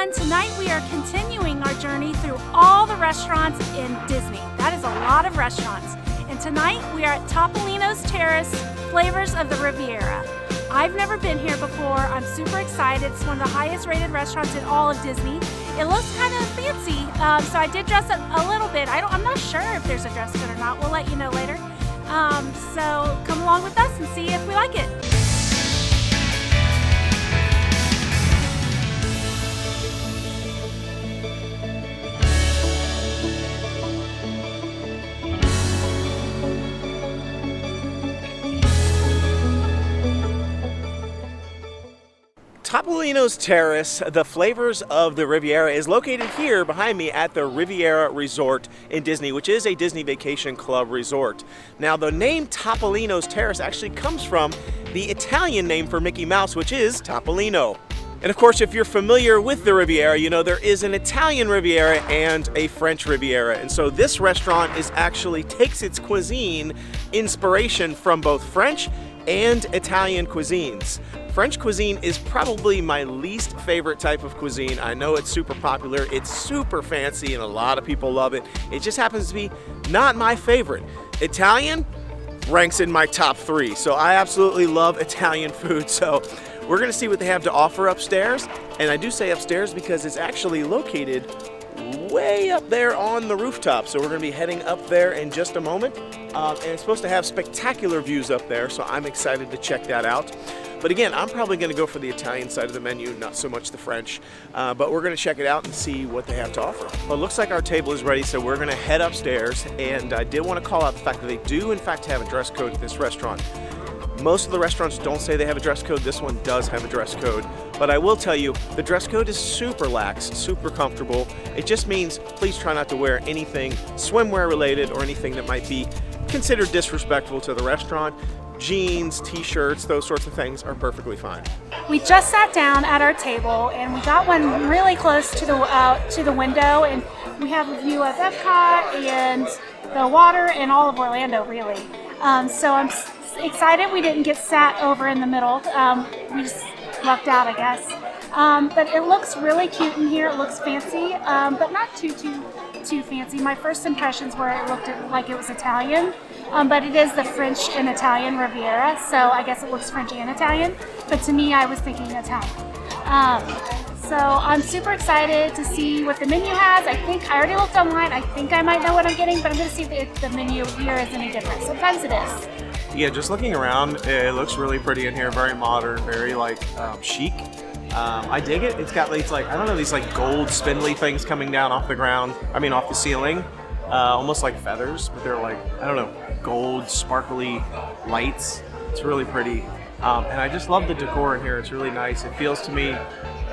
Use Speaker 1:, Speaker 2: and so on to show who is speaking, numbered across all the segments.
Speaker 1: everyone. Tonight we are continuing our journey through all the restaurants in Disney. That is a lot of restaurants. And tonight we are at Topolino's Terrace, Flavors of the Riviera. I've never been here before. I'm super excited. It's one of the highest rated restaurants in all of Disney. It looks kind of fancy, so I did dress up a little bit. I'm not sure if there's a dress code or not. We'll let you know later. So come along with us and see if we like it.
Speaker 2: Topolino's Terrace, the Flavors of the Riviera, is located here behind me at the Riviera Resort in Disney, which is a Disney Vacation Club resort. Now, the name Topolino's Terrace actually comes from the Italian name for Mickey Mouse, which is Topolino. And of course, if you're familiar with the Riviera, you know there is an Italian Riviera and a French Riviera. And so this restaurant actually takes its cuisine inspiration from both French and Italian cuisines. French cuisine is probably my least favorite type of cuisine. I know it's super popular, it's super fancy, and a lot of people love it. It just happens to be not my favorite. Italian ranks in my top 3, so I absolutely love Italian food. So we're gonna see what they have to offer upstairs. And I do say upstairs because it's actually located way up there on the rooftop. So we're gonna be heading up there in just a moment. And it's supposed to have spectacular views up there, so I'm excited to check that out. But again, I'm probably going to go for the Italian side of the menu, not so much the French. But we're going to check it out and see what they have to offer. Well, it looks like our table is ready, so we're going to head upstairs. And I did want to call out the fact that they do, in fact, have a dress code at this restaurant. Most of the restaurants don't say they have a dress code. This one does have a dress code. But I will tell you, the dress code is super lax, super comfortable. It just means please try not to wear anything swimwear related or anything that might be considered disrespectful to the restaurant. Jeans, t-shirts, those sorts of things are perfectly fine.
Speaker 1: We just sat down at our table and we got one really close to the window, and we have a view of Epcot and the water and all of Orlando, really. So I'm excited we didn't get sat over in the middle. We just lucked out, I guess. But it looks really cute in here. It looks fancy, but not too fancy. My first impressions were it looked like it was Italian, but it is the French and Italian Riviera, so I guess it looks French and Italian, but to me I was thinking Italian. So I'm super excited to see what the menu has. I already looked online. I think I might know what I'm getting, but I'm going to see if the menu here is any different. Sometimes it is.
Speaker 2: Yeah, just looking around, it looks really pretty in here, very modern, very chic. I dig it. It's got these I don't know, these gold spindly things coming down off the ground. I mean, off the ceiling, almost like feathers, but they're I don't know, gold sparkly lights. It's really pretty, and I just love the decor in here. It's really nice. It feels to me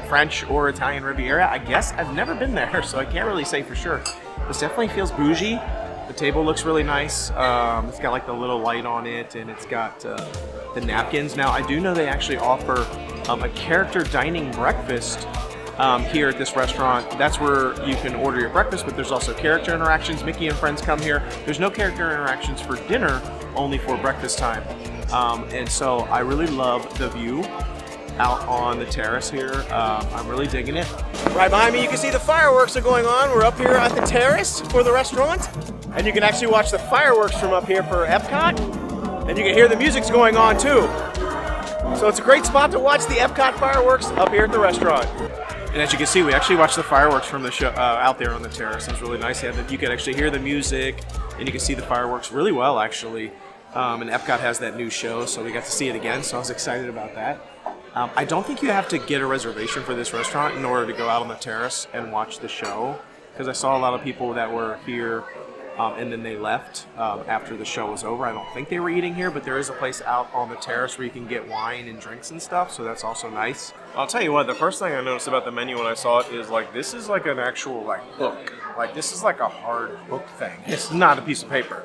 Speaker 2: French or Italian Riviera. I guess I've never been there, so I can't really say for sure. This definitely feels bougie. The table looks really nice. It's got the little light on it, and it's got the napkins. Now, I do know they actually offer a character dining breakfast here at this restaurant. That's where you can order your breakfast, but there's also character interactions. Mickey and friends come here. There's no character interactions for dinner, only for breakfast time. And so I really love the view out on the terrace here. I'm really digging it. Right behind me, you can see the fireworks are going on. We're up here at the terrace for the restaurant, and you can actually watch the fireworks from up here for Epcot, and you can hear the music's going on too. So it's a great spot to watch the Epcot fireworks up here at the restaurant. And as you can see, we actually watched the fireworks from the show out there on the terrace. It was really nice. You could actually hear the music, and you can see the fireworks really well, actually. And Epcot has that new show, so we got to see it again, so I was excited about that. I don't think you have to get a reservation for this restaurant in order to go out on the terrace and watch the show, because I saw a lot of people that were here and then they left after the show was over. I don't think they were eating here, but there is a place out on the terrace where you can get wine and drinks and stuff, so that's also nice. I'll tell you what, the first thing I noticed about the menu when I saw it is this is an actual book. This is a hard book thing. It's not a piece of paper.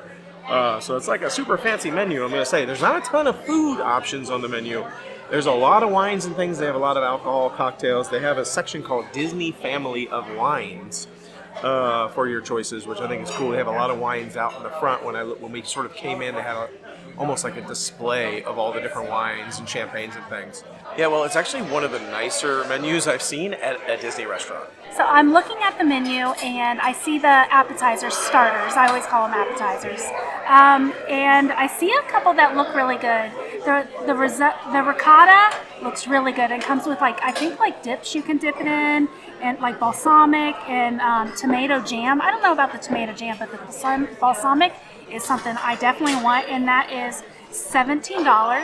Speaker 2: So it's a super fancy menu, I'm going to say. There's not a ton of food options on the menu. There's a lot of wines and things. They have a lot of alcohol, cocktails. They have a section called Disney Family of Wines for your choices, which I think is cool. They have a lot of wines out in the front. When we sort of came in, they had almost like a display of all the different wines and champagnes and things. Yeah, well, it's actually one of the nicer menus I've seen at a Disney restaurant.
Speaker 1: So I'm looking at the menu and I see the appetizers, starters. I always call them appetizers. And I see a couple that look really good. The ricotta looks really good. It comes with I think dips you can dip it in, and like balsamic and tomato jam. I don't know about the tomato jam, but the balsamic is something I definitely want, and that is $17.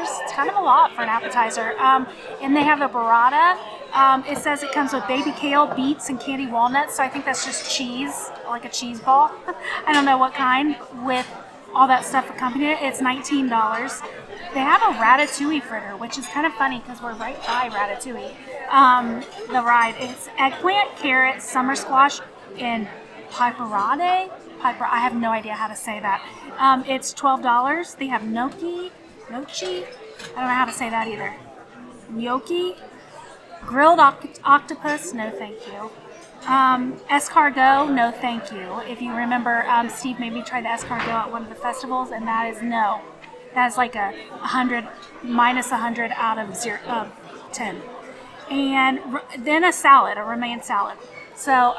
Speaker 1: It's kind of a lot for an appetizer. And they have a burrata. It says it comes with baby kale, beets, and candy walnuts. So I think that's just cheese, like a cheese ball. I don't know what kind, with all that stuff accompanying it. It's $19. They have a ratatouille fritter, which is kind of funny because we're right by ratatouille. The ride, it's eggplant, carrot, summer squash, and piperade. I have no idea how to say that. It's $12. They have nochi. I don't know how to say that either. Gnocchi. Grilled octopus, no thank you. Escargot, no thank you. If you remember, Steve made me try the escargot at one of the festivals, and that is no. That's like a 100, minus 100 out of 10. And then a salad, a romaine salad. So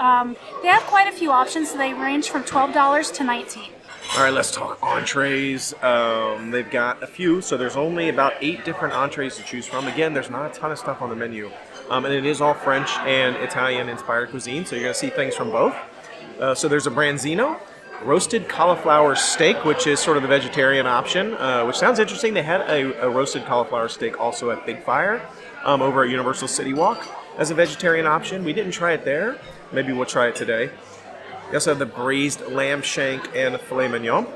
Speaker 1: they have quite a few options. So they range from $12 to $19.
Speaker 2: All right, let's talk entrees. They've got a few, so there's only about 8 different entrees to choose from. Again, there's not a ton of stuff on the menu. And it is all French and Italian-inspired cuisine, so you're going to see things from both. So there's a branzino, roasted cauliflower steak, which is sort of the vegetarian option, which sounds interesting. They had a roasted cauliflower steak also at Big Fire over at Universal City Walk as a vegetarian option. We didn't try it there. Maybe we'll try it today. We also have the braised lamb shank and a filet mignon.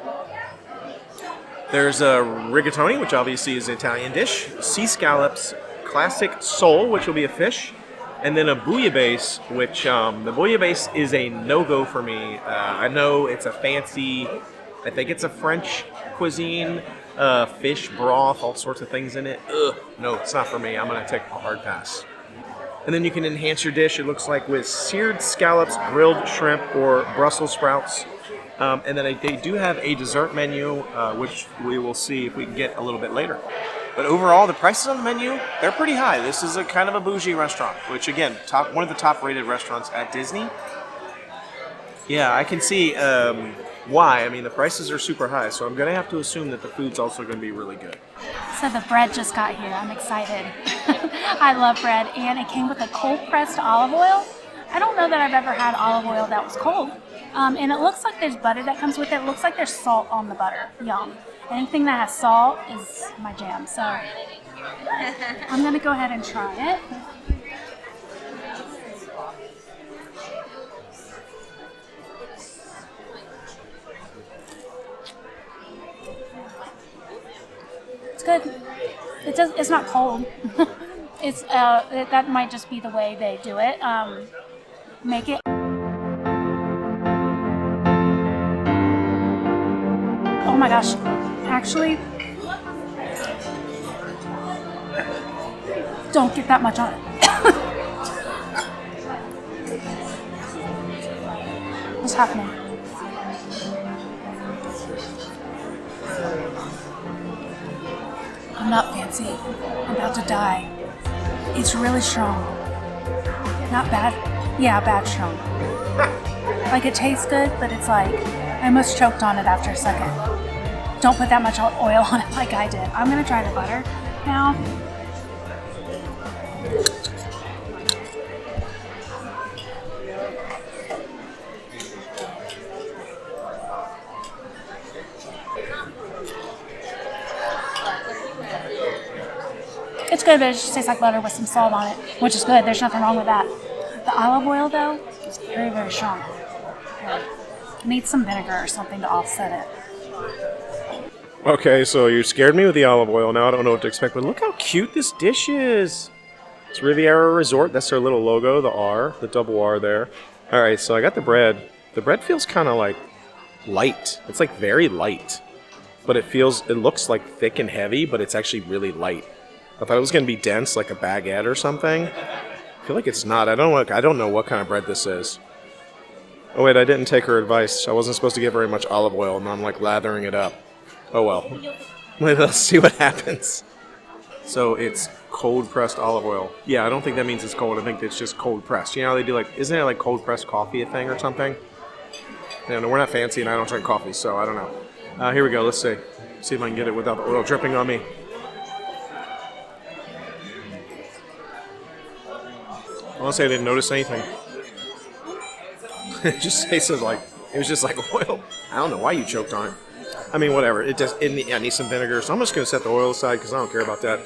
Speaker 2: There's a rigatoni, which obviously is an Italian dish. Sea scallops, classic sole, which will be a fish. And then a bouillabaisse, which the bouillabaisse is a no-go for me. I know it's a fancy, I think it's a French cuisine, fish broth, all sorts of things in it. Ugh, no, it's not for me. I'm going to take a hard pass. And then you can enhance your dish, it looks like, with seared scallops, grilled shrimp, or Brussels sprouts. And then they do have a dessert menu, which we will see if we can get a little bit later. But overall, the prices on the menu, they're pretty high. This is a kind of a bougie restaurant, which again, one of the top rated restaurants at Disney. Yeah, I can see why. I mean, the prices are super high, so I'm going to have to assume that the food's also going to be really good.
Speaker 1: So the bread just got here. I'm excited. I love bread, and it came with a cold-pressed olive oil. I don't know that I've ever had olive oil that was cold. And it looks like there's butter that comes with it. It looks like there's salt on the butter. Yum. Anything that has salt is my jam. So I'm going to go ahead and try it. It's good. It's not cold. It's that might just be the way they do it. Make it. Oh my gosh! Actually, don't get that much on it. What's happening? I'm not fancy. I'm about to die. It's really strong. Not bad. Yeah, bad strong. Like, it tastes good, but it's like I almost choked on it after a second. Don't put that much oil on it like I did. I'm gonna try the butter now. It's good, but it just tastes like butter with some salt on it, which is good. There's nothing wrong with that. The olive oil, though, is very, very strong. It needs some vinegar or something to offset it.
Speaker 2: Okay, so you scared me with the olive oil. Now I don't know what to expect, but look how cute this dish is. It's Riviera Resort. That's their little logo, the R, the double R there. All right, so I got the bread. The bread feels kind of like light. It's like very light, but it looks like thick and heavy, but it's actually really light. I thought it was going to be dense, like a baguette or something. I feel like it's not. I don't know what kind of bread this is. Oh wait, I didn't take her advice. I wasn't supposed to get very much olive oil, and I'm like lathering it up. Oh well. Let's see what happens. So it's cold pressed olive oil. Yeah, I don't think that means it's cold. I think it's just cold pressed. You know how they do like, isn't there like cold pressed coffee a thing or something? No, we're not fancy and I don't drink coffee, so I don't know. Here we go. Let's see. See if I can get it without the oil dripping on me. Honestly, I didn't notice anything. It just tasted like, it was just like oil. I don't know why you choked on it. I mean, whatever. I need some vinegar, so I'm just going to set the oil aside because I don't care about that.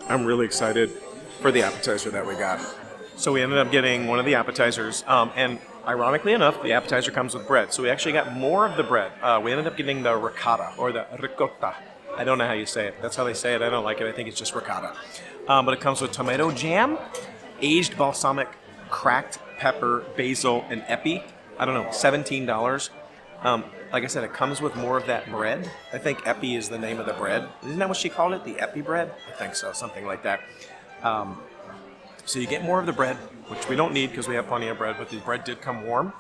Speaker 2: I'm really excited for the appetizer that we got. So we ended up getting one of the appetizers, and ironically enough, the appetizer comes with bread. So we actually got more of the bread. We ended up getting the ricotta, or the ricotta. I don't know how you say it. That's how they say it. I don't like it. I think it's just ricotta. But it comes with tomato jam, aged balsamic, cracked pepper, basil, and epi. I don't know, $17. Like I said, it comes with more of that bread. I think epi is the name of the bread. Isn't that what she called it? The epi bread? I think so, something like that. So you get more of the bread, which we don't need because we have plenty of bread, but the bread did come warm.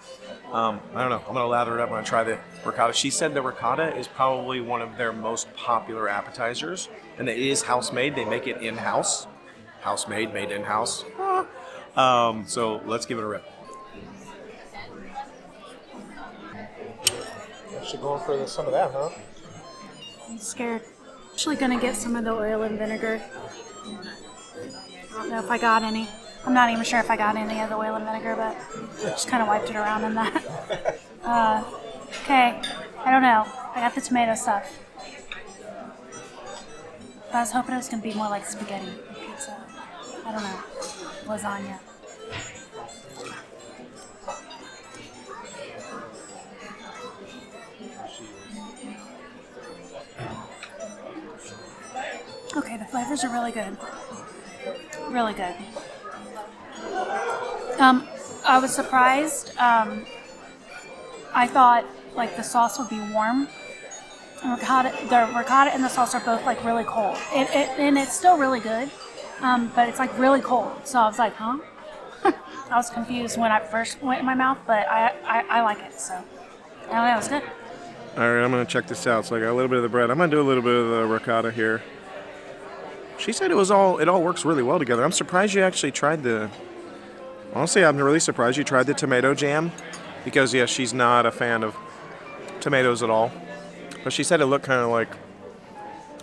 Speaker 2: I don't know. I'm going to lather it up. I'm going to try the ricotta. She said the ricotta is probably one of their most popular appetizers, and it is house-made. They make it in-house. House-made, made in-house. So let's give it a rip. Actually going for some of that, huh?
Speaker 1: I'm scared. Actually gonna get some of the oil and vinegar. I don't know if I got any. I'm not even sure if I got any of the oil and vinegar, but just kind of wiped it around in that. Okay, I don't know. I got the tomato stuff. But I was hoping it was gonna be more like spaghetti pizza. I don't know. Lasagna. Okay, the flavors are really good. Really good. I was surprised. I thought like the sauce would be warm. And the ricotta and the sauce are both like really cold. And it's still really good, but it's like really cold. So I was like, huh? I was confused when I first went in my mouth, but I like it. So I don't know, it was good.
Speaker 2: All right, I'm gonna check this out. So I got a little bit of the bread. I'm gonna do a little bit of the ricotta here. She said it all works really well together. I'm surprised you actually tried honestly, I'm really surprised you tried the tomato jam because, yeah, she's not a fan of tomatoes at all. But she said it looked kind of like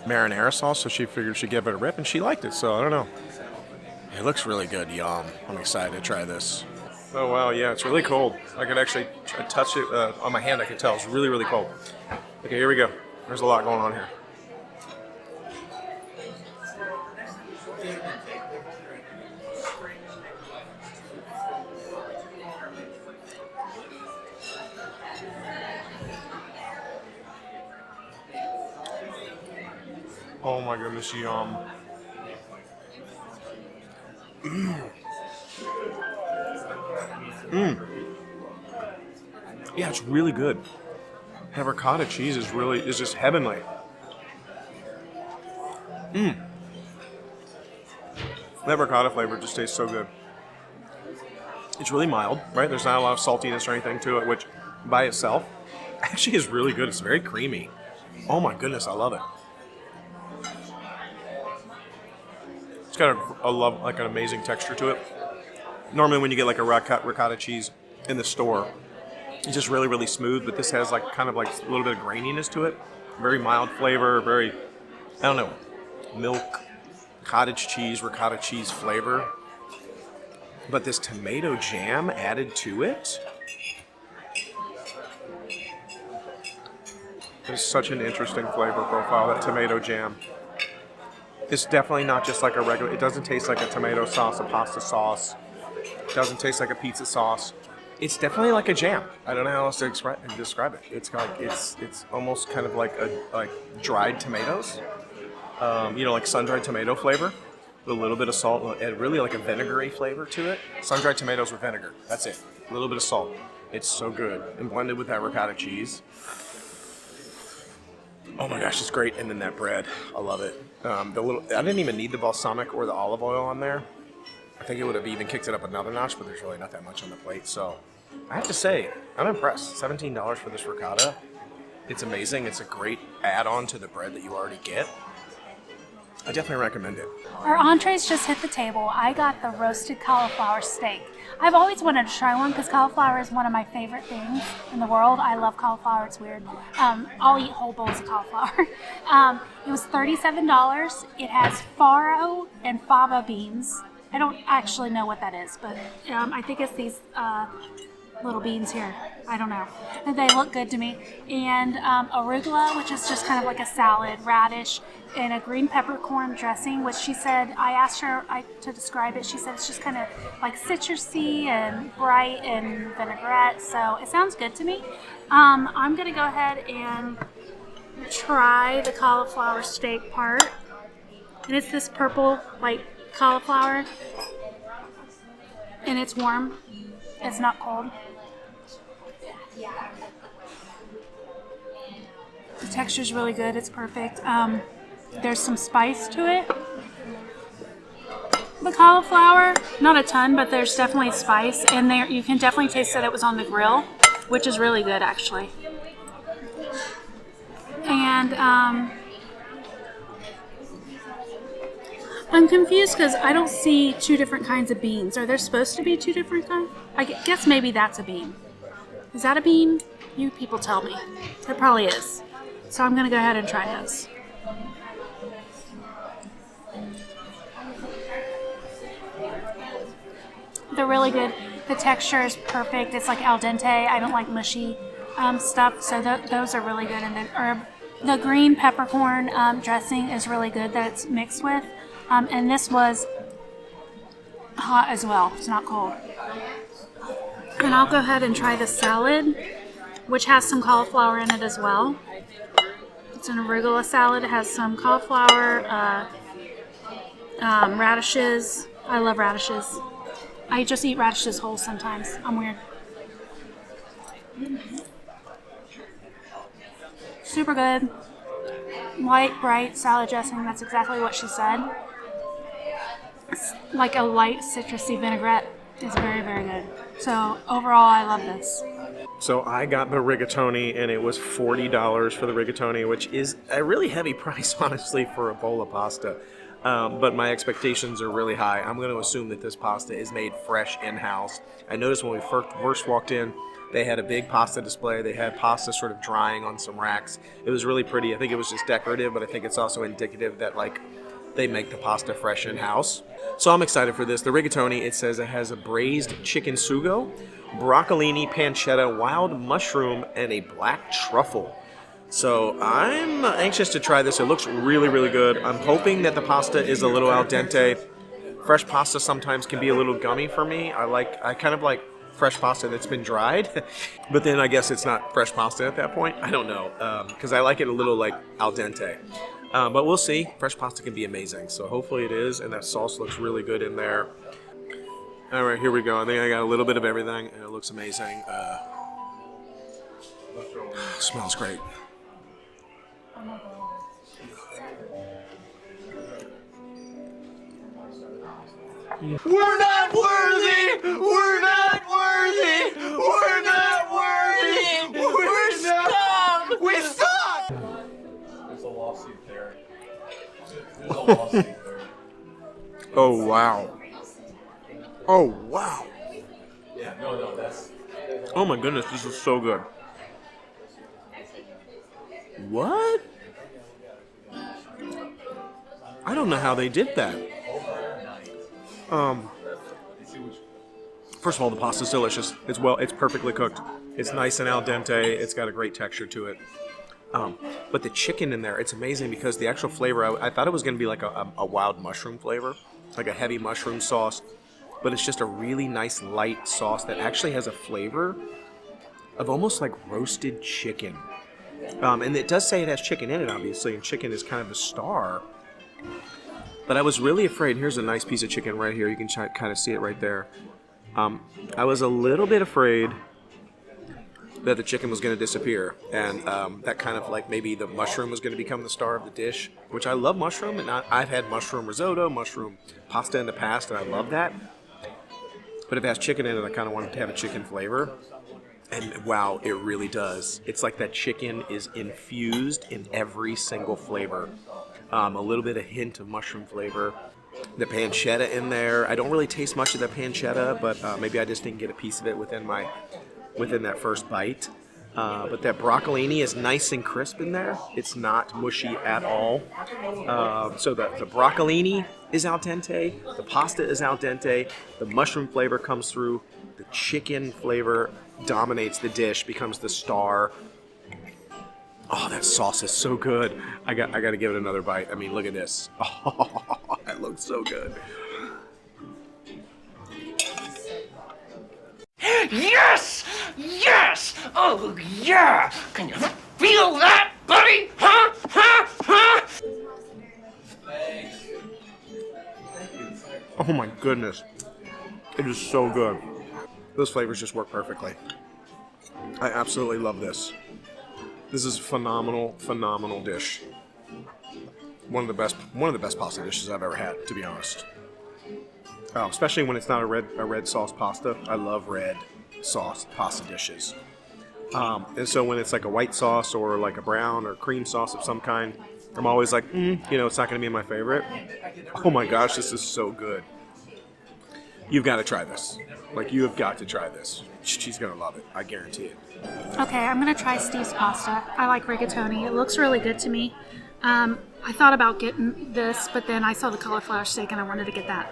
Speaker 2: marinara sauce, so she figured she'd give it a rip, and she liked it, so I don't know. It looks really good. Yum. I'm excited to try this. Oh, wow, yeah, it's really cold. I could actually touch it on my hand. I could tell it's really, really cold. Okay, here we go. There's a lot going on here. Oh my goodness, yum. Yeah, it's really good. That ricotta cheese is just heavenly. That ricotta flavor just tastes so good. It's really mild, right? There's not a lot of saltiness or anything to it, which by itself actually is really good. It's very creamy. Oh my goodness, I love it. It's got an amazing texture to it. Normally when you get like a ricotta cheese in the store, it's just really, really smooth, but this has like kind of like a little bit of graininess to it. Very mild flavor, very, I don't know, milk, cottage cheese, ricotta cheese flavor. But this tomato jam added to it is such an interesting flavor profile, that tomato jam. It's definitely not just like a regular, it doesn't taste like a tomato sauce, a pasta sauce. It doesn't taste like a pizza sauce. It's definitely like a jam. I don't know how else to describe it. It's like it's almost kind of like dried tomatoes, like sun-dried tomato flavor, with a little bit of salt and really like a vinegary flavor to it. Sun-dried tomatoes with vinegar. That's it. A little bit of salt. It's so good, and blended with that ricotta cheese. Oh my gosh, it's great. And then that bread, I love it. I didn't even need the balsamic or the olive oil on there. I think it would have even kicked it up another notch, but there's really not that much on the plate. So I have to say, I'm impressed. $17 for this ricotta. It's amazing. It's a great add-on to the bread that you already get. I definitely recommend it.
Speaker 1: Our entrees just hit the table. I got the roasted cauliflower steak. I've always wanted to try one because cauliflower is one of my favorite things in the world. I love cauliflower. It's weird. I'll eat whole bowls of cauliflower. It was $37. It has farro and fava beans. I don't actually know what that is, but I think it's these little beans here. I don't know. They look good to me. And arugula, which is just kind of like a salad, radish, and a green peppercorn dressing, which she said, I asked her to describe it. She said it's just kind of like citrusy and bright and vinaigrette. So it sounds good to me. I'm going to go ahead and try the cauliflower steak part. And it's this purple, like, cauliflower. And it's warm. It's not cold. The texture is really good. It's perfect. There's some spice to it. The cauliflower, not a ton, but there's definitely spice. And there, you can definitely taste that it was on the grill, which is really good, actually. And I'm confused because I don't see two different kinds of beans. Are there supposed to be two different kinds? I guess maybe that's a bean. Is that a bean? You people tell me. It probably is. So I'm going to go ahead and try those. They're really good. The texture is perfect. It's like al dente. I don't like mushy stuff, so those are really good. And the green peppercorn dressing is really good that it's mixed with. And this was hot as well. It's not cold. And I'll go ahead and try the salad, which has some cauliflower in it as well. It's an arugula salad. It has some cauliflower, radishes. I love radishes. I just eat radishes whole sometimes. I'm weird. Super good. Light, bright salad dressing. That's exactly what she said. It's like a light citrusy vinaigrette. It's very, very good. So overall, I love this.
Speaker 2: So I got the rigatoni, and it was $40 for the rigatoni, which is a really heavy price, honestly, for a bowl of pasta. But my expectations are really high. I'm going to assume that this pasta is made fresh in-house. I noticed when we first walked in, they had a big pasta display. They had pasta sort of drying on some racks. It was really pretty. I think it was just decorative, but I think it's also indicative that, like, they make the pasta fresh in-house. So I'm excited for this. The rigatoni, it says it has a braised chicken sugo, broccolini, pancetta, wild mushroom, and a black truffle. So I'm anxious to try this. It looks really, really good. I'm hoping that the pasta is a little al dente. Fresh pasta sometimes can be a little gummy for me. I kind of like fresh pasta that's been dried, but then I guess it's not fresh pasta at that point. I don't know, because I like it a little like al dente. But we'll see. Fresh pasta can be amazing, so hopefully it is, and that sauce looks really good in there. All right, here we go. I think I got a little bit of everything, and it looks amazing. Smells great.
Speaker 3: We're not worthy! We're not worthy! We're not worthy! We're stuck! We suck!
Speaker 4: There's a lawsuit there. There's a lawsuit there.
Speaker 2: Oh, wow. Oh, wow.
Speaker 4: Yeah, no, that's...
Speaker 2: Oh my goodness, this is so good. What? I don't know how they did that. First of all, the pasta's delicious. It's perfectly cooked. It's nice and al dente. It's got a great texture to it. But the chicken in there, it's amazing because the actual flavor, I thought it was going to be like a wild mushroom flavor, like a heavy mushroom sauce. But it's just a really nice light sauce that actually has a flavor of almost like roasted chicken. And it does say it has chicken in it, obviously, and chicken is kind of the star. But I was really afraid. Here's a nice piece of chicken right here. You can kind of see it right there. I was a little bit afraid that the chicken was going to disappear, and that kind of like maybe the mushroom was going to become the star of the dish, which I love mushroom, and I've had mushroom risotto, mushroom pasta in the past, and I love that. But if it has chicken in it, I kind of wanted to have a chicken flavor. And wow, it really does. It's like that chicken is infused in every single flavor. A little bit of hint of mushroom flavor. The pancetta in there. I don't really taste much of the pancetta, but maybe I just didn't get a piece of it within that first bite. But that broccolini is nice and crisp in there. It's not mushy at all. So the broccolini is al dente. The pasta is al dente. The mushroom flavor comes through. The chicken flavor dominates the dish, becomes the star. Oh, that sauce is so good. I got to give it another bite. I mean, look at this. Oh, that looks so good.
Speaker 3: Yes! Yes! Oh, yeah! Can you feel that, buddy? Huh? Huh? Huh?
Speaker 2: Oh my goodness. It is so good. Those flavors just work perfectly. I absolutely love this. This is a phenomenal, phenomenal dish. One of the best pasta dishes I've ever had, to be honest. Especially when it's not a red sauce pasta. I love red sauce pasta dishes. And so when it's like a white sauce or like a brown or cream sauce of some kind, I'm always like, it's not going to be my favorite. Oh my gosh, this is so good. You've got to try this. Like, you have got to try this. She's going to love it. I guarantee it.
Speaker 1: Okay, I'm going to try Steve's pasta. I like rigatoni. It looks really good to me. I thought about getting this, but then I saw the cauliflower steak and I wanted to get that.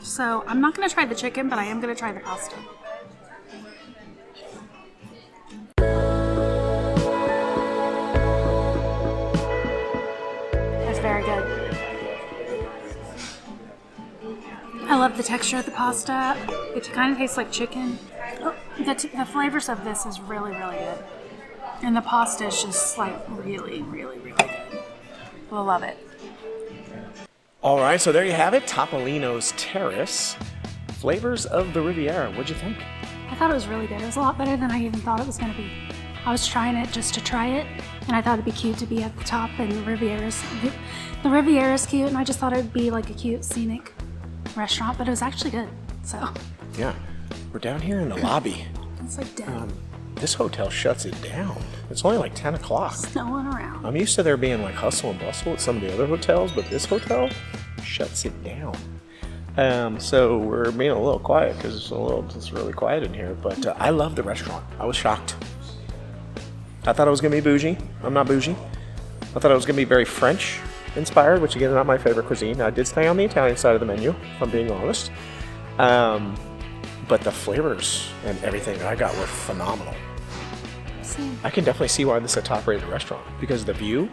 Speaker 1: So I'm not going to try the chicken, but I am going to try the pasta. That's very good. I love the texture of the pasta. It kind of tastes like chicken. Oh, the flavors of this is really, really good. And the pasta is just like really, really, really good. We'll love it.
Speaker 2: All right, so there you have it. Topolino's Terrace. Flavors of the Riviera. What'd you think?
Speaker 1: I thought it was really good. It was a lot better than I even thought it was going to be. I was trying it just to try it, and I thought it'd be cute to be at the top, and the Riviera's cute, and I just thought it'd be like a cute scenic restaurant, but it was actually good. So
Speaker 2: Yeah, we're down here in the lobby.
Speaker 1: it's like dead.
Speaker 2: This hotel shuts it down. It's only like 10 o'clock.
Speaker 1: Snowing around.
Speaker 2: I'm used to there being like hustle and bustle at some of the other hotels, but this hotel shuts it down. So we're being a little quiet because it's really quiet in here. But I love the restaurant. I was shocked. I thought it was gonna be bougie. I'm not bougie. I thought it was gonna be very French inspired, which again is not my favorite cuisine. I did stay on the Italian side of the menu, if I'm being honest. But the flavors and everything I got were phenomenal. I can definitely see why this is a top-rated restaurant because the view,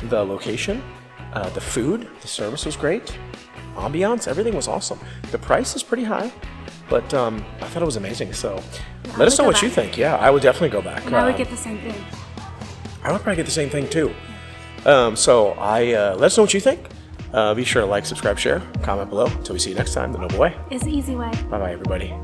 Speaker 2: the location, the food, the service was great, ambiance, everything was awesome. The price is pretty high, but I thought it was amazing. So let us know what you think. Yeah, I would definitely go back.
Speaker 1: And I would get the same thing.
Speaker 2: I would probably get the same thing too. So let us know what you think. Be sure to like, subscribe, share, comment below. Until we see you next time, the Noble Way
Speaker 1: It's the easy way.
Speaker 2: Bye-bye, everybody.